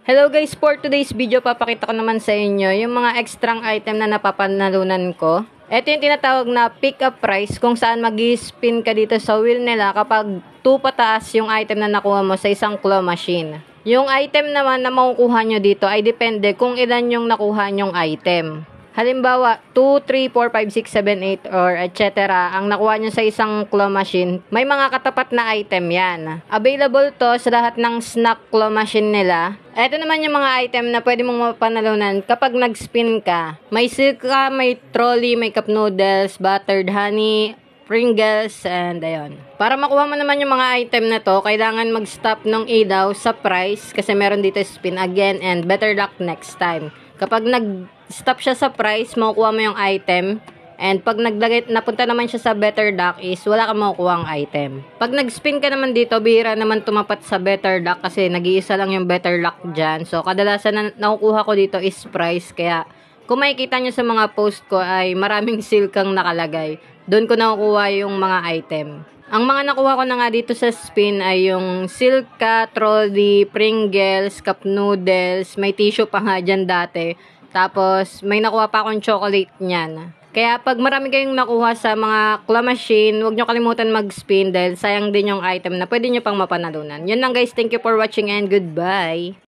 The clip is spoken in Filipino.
Hello guys, for today's video papakita ko naman sa inyo yung mga extrang item na napapanalunan ko. Ito yung tinatawag na pick up price kung saan mag-spin ka dito sa wheel nila kapag 2 pataas yung item na nakuha mo sa isang claw machine. Yung item naman na makukuha nyo dito ay depende kung ilan yung nakuha nyong item. Halimbawa, 2, 3, 4, 5, 6, 7, 8 or etc. ang nakuha nyo sa isang claw machine, may mga katapat na item yan. Available to sa lahat ng snack claw machine nila. Ito naman yung mga item na pwede mong mapanalunan kapag nag-spin ka. May silka, may trolley, may cup noodles, buttered honey, Pringles, and ayun. Para makuha mo naman yung mga item na to, kailangan mag-stop ng ilaw sa price kasi meron dito spin again and better luck next time. Kapag nag-stop siya sa price, makukuha mo yung item. And pag napunta naman siya sa better luck is wala kang makukuha ang item. Pag nag-spin ka naman dito, bihira naman tumapat sa better luck kasi nag-iisa lang yung better luck dyan. So kadalasan na nakukuha ko dito is price. Kaya kung makikita nyo sa mga post ko ay maraming silkang nakalagay. Doon ko nakukuha yung mga item. Ang mga nakuha ko na nga dito sa spin ay yung silka, trolley, Pringles, cup noodles, may tissue pa nga dyan dati. Tapos may nakuha pa akong chocolate niyan. Kaya pag marami kayong nakuha sa mga claw machine, huwag nyo kalimutan mag-spin dahil sayang din yung item na pwede nyo pang mapanalunan. Yun lang guys, thank you for watching and goodbye!